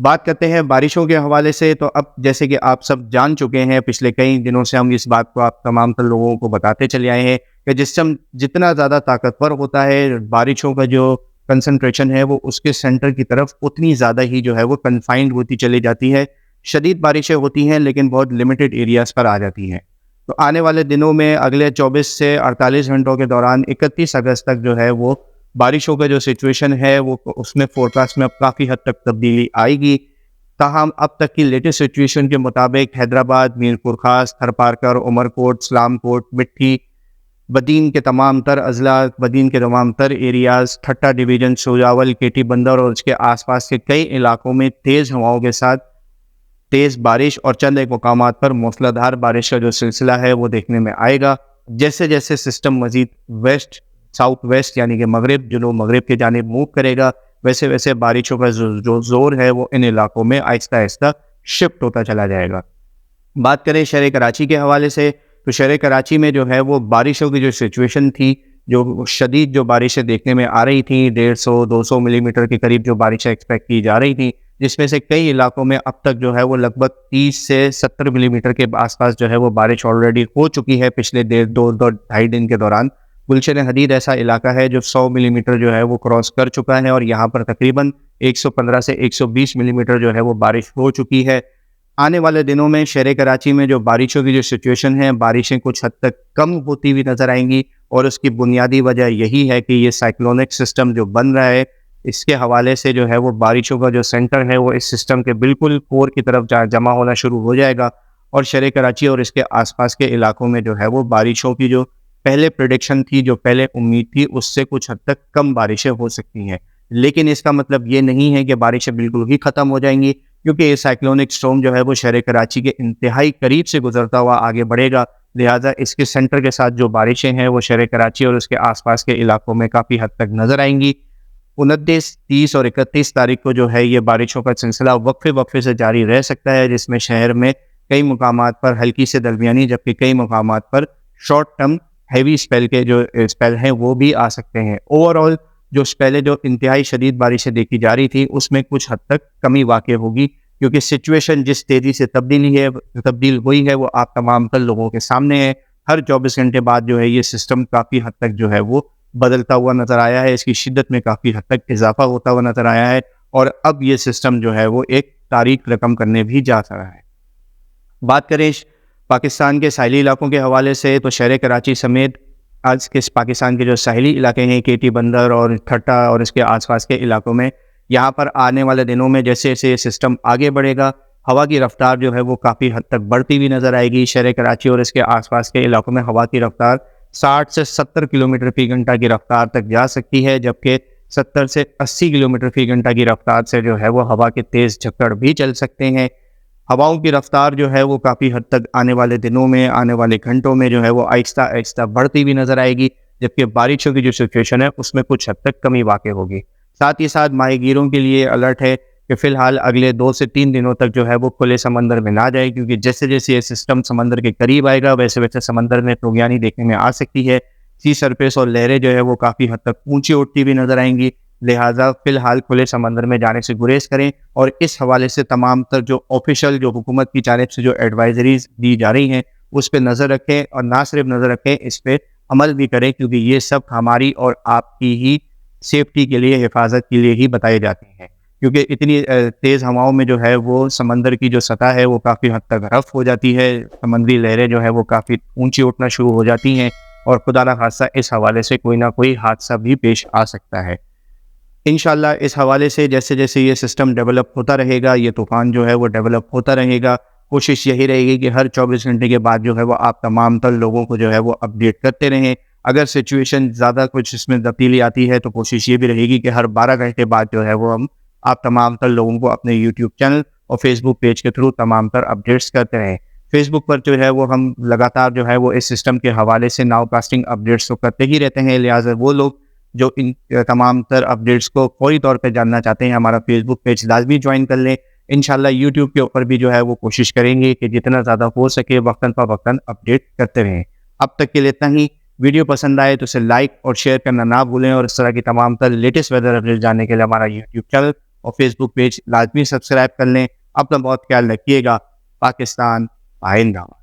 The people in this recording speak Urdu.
بات کرتے ہیں بارشوں کے حوالے سے، تو اب جیسے کہ آپ سب جان چکے ہیں، پچھلے کئی دنوں سے ہم اس بات کو آپ تمام تر لوگوں کو بتاتے چلے آئے ہیں کہ جسم جتنا زیادہ طاقتور ہوتا ہے، بارشوں کا جو کنسنٹریشن ہے وہ اس کے سینٹر کی طرف اتنی زیادہ ہی جو ہے وہ کنفائنڈ ہوتی چلی جاتی ہے. شدید بارشیں ہوتی ہیں لیکن بہت لمیٹڈ ایریاز پر آ جاتی ہیں. تو آنے والے دنوں میں اگلے 24 سے 48 گھنٹوں کے دوران 31 اگست تک جو ہے وہ بارشوں کا جو سچویشن ہے وہ اس میں فورکاسٹ میں اب کافی حد تک تبدیلی آئے گی. تاہم اب تک کی لیٹسٹ سچویشن کے مطابق حیدرآباد، میر پور خاص، تھرپارکر، عمر کوٹ، سلام کوٹ، مٹھی، بدین کے تمام تر اضلاع، بدین کے تمام تر ایریاز، ٹھٹا ڈویژن، سوجاول، کیٹی بندر اور اس کے آس پاس کے کئی علاقوں میں تیز ہواؤں کے ساتھ تیز بارش اور چند ایک مقامات پر موسلا دھار بارش کا جو سلسلہ ہے وہ دیکھنے میں آئے گا. جیسے جیسے سسٹم مزید ویسٹ ساؤتھ ویسٹ یعنی کہ مغرب جنوب مغرب کی جانب موو کرے گا، ویسے ویسے بارشوں کا جو زور ہے وہ ان علاقوں میں آہستہ آہستہ شفٹ ہوتا چلا جائے گا. بات کریں شہر کراچی کے حوالے سے، تو شہر کراچی میں جو ہے وہ بارشوں کی جو سچویشن تھی، جو شدید جو بارشیں دیکھنے میں آ رہی تھیں، 150-200 ملی میٹر کے قریب جو بارشیں ایکسپیکٹ کی جا رہی تھیں، جس میں سے کئی علاقوں میں اب تک جو ہے وہ لگ بھگ 30 سے 70 ملی میٹر کے آس پاس جو ہے وہ بارش آلریڈی ہو چکی ہے پچھلے دو ڈھائی دن کے دوران. گلشن حدید ایسا علاقہ ہے جو 100 ملی میٹر جو ہے وہ کراس کر چکا ہے اور یہاں پر تقریباً 115 سے 120 ملی میٹر جو ہے وہ بارش ہو چکی ہے. آنے والے دنوں میں شہر کراچی میں جو بارشوں کی جو سچویشن ہے، بارشیں کچھ حد تک کم ہوتی ہوئی نظر آئیں گی، اور اس کی بنیادی وجہ یہی ہے کہ یہ سائیکلونک سسٹم جو بن رہا ہے، اس کے حوالے سے جو ہے وہ بارشوں کا جو سینٹر ہے وہ اس سسٹم کے بالکل کور کی طرف جمع ہونا شروع ہو جائے گا، اور شہر کراچی اور اس کے آس پاس کے علاقوں میں جو ہے وہ بارشوں کی جو پہلے پریڈکشن تھی، جو پہلے امید تھی، اس سے کچھ حد تک کم بارشیں ہو سکتی ہیں. لیکن اس کا مطلب یہ نہیں ہے کہ بارشیں بالکل ہی ختم ہو جائیں گی، کیونکہ یہ سائیکلونک سٹورم جو ہے وہ شہر کراچی کے انتہائی قریب سے گزرتا ہوا آگے بڑھے گا. لہٰذا اس کے سینٹر کے ساتھ جو بارشیں ہیں وہ شہر کراچی اور اس کے آس پاس کے علاقوں میں کافی حد تک نظر آئیں گی. 29، 30 اور 31 تاریخ کو جو ہے یہ بارشوں کا سلسلہ وقفے سے جاری رہ سکتا ہے، جس میں شہر میں کئی مقامات پر ہلکی سے درمیانی جبکہ کئی مقامات پر شارٹ ٹرم ہیوی اسپیل کے جو اسپیل ہیں وہ بھی آ سکتے ہیں. اوور آل جو پہلے جو انتہائی شدید بارشیں دیکھی جا رہی تھی اس میں کچھ حد تک کمی واقع ہوگی، کیونکہ سچویشن جس تیزی سے تبدیل ہوئی ہے وہ آپ تمام تر لوگوں کے سامنے ہے. ہر 24 گھنٹے بعد جو ہے یہ سسٹم کافی حد تک جو ہے وہ بدلتا ہوا نظر آیا ہے، اس کی شدت میں کافی حد تک اضافہ ہوتا ہوا نظر آیا ہے، اور اب یہ سسٹم جو ہے وہ ایک تاریخ رقم کرنے بھی جا رہا ہے. بات کریں پاکستان کے ساحلی علاقوں کے حوالے سے، تو شہر کراچی سمیت آج کے پاکستان کے جو ساحلی علاقے ہیں، کیٹی بندر اور ٹھٹا اور اس کے آس پاس کے علاقوں میں، یہاں پر آنے والے دنوں میں جیسے جیسے یہ سسٹم آگے بڑھے گا، ہوا کی رفتار جو ہے وہ کافی حد تک بڑھتی ہوئی نظر آئے گی. شہر کراچی اور اس کے آس پاس کے علاقوں میں ہوا کی رفتار 60 سے 70 کلومیٹر فی گھنٹہ کی رفتار تک جا سکتی ہے، جبکہ 70 سے 80 کلومیٹر فی گھنٹہ کی رفتار سے جو ہے وہ ہوا کے تیز جھکڑ بھی چل سکتے ہیں. ہواؤں کی رفتار جو ہے وہ کافی حد تک آنے والے دنوں میں، آنے والے گھنٹوں میں جو ہے وہ آہستہ آہستہ بڑھتی ہوئی نظر آئے گی، جبکہ بارشوں کی جو سچویشن ہے اس میں کچھ حد تک کمی واقع ہوگی. ساتھ ہی ساتھ ماہی گیروں کے لیے الرٹ ہے کہ فی الحال اگلے 2 سے 3 دنوں تک جو ہے وہ کھلے سمندر میں نہ جائے، کیونکہ جیسے جیسے یہ سسٹم سمندر کے قریب آئے گا ویسے ویسے سمندر میں طغیانی دیکھنے میں آ سکتی ہے. سی سرفیس اور لہریں جو ہے وہ کافی حد تک اونچی اٹھتی ہوئی نظر آئیں گی، لہٰذا فی الحال کھلے سمندر میں جانے سے گریز کریں، اور اس حوالے سے تمام تر جو آفیشیل جو حکومت کی جانب سے جو ایڈوائزریز دی جا رہی ہیں اس پہ نظر رکھیں، اور نہ صرف نظر رکھیں، اس پہ عمل بھی کریں، کیونکہ یہ سب ہماری اور آپ کی ہی سیفٹی کے لیے، حفاظت کے لیے ہی بتائے جاتے ہیں. کیونکہ اتنی تیز ہواؤں میں جو ہے وہ سمندر کی جو سطح ہے وہ کافی حد تک رف ہو جاتی ہے، سمندری لہریں جو ہے وہ کافی اونچی اٹھنا شروع ہو جاتی ہیں، اور خدا نہ خواستہ اس حوالے سے کوئی نہ کوئی حادثہ بھی پیش آ سکتا ہے. انشاءاللہ اس حوالے سے جیسے جیسے یہ سسٹم ڈیولپ ہوتا رہے گا، یہ طوفان جو ہے وہ ڈیولپ ہوتا رہے گا، کوشش یہی رہے گی کہ ہر 24 گھنٹے کے بعد جو ہے وہ آپ تمام تر لوگوں کو جو ہے وہ اپڈیٹ کرتے رہیں. اگر سچویشن زیادہ کچھ اس میں تبدیلی آتی ہے تو کوشش یہ بھی رہے گی کہ ہر 12 گھنٹے بعد جو ہے وہ ہم آپ تمام تر لوگوں کو اپنے یوٹیوب چینل اور فیس بک پیج کے تھرو تمام تر اپڈیٹس کرتے رہیں. فیس بک پر جو ہے وہ ہم لگاتار جو ہے وہ اس سسٹم کے حوالے سے ناؤ کاسٹنگ اپڈیٹس تو کرتے ہی رہتے ہیں، لہٰذا وہ لوگ جو ان تمام تر اپڈیٹس کو فوری طور پہ جاننا چاہتے ہیں ہمارا فیس بک پیج لازمی جوائن کر لیں. انشاءاللہ یوٹیوب کے اوپر بھی جو ہے وہ کوشش کریں گے کہ جتنا زیادہ ہو سکے وقتاً فوقتاً اپڈیٹ کرتے رہیں. اب تک کے لیے اتنا ہی. ویڈیو پسند آئے تو اسے لائک اور شیئر کرنا نہ بھولیں، اور اس طرح کی تمام تر لیٹسٹ ویدر اپڈیٹ جاننے کے لیے ہمارا یوٹیوب چینل اور فیس بک پیج لازمی سبسکرائب کر لیں. اپنا بہت خیال رکھیے گا. پاکستان آئندہ.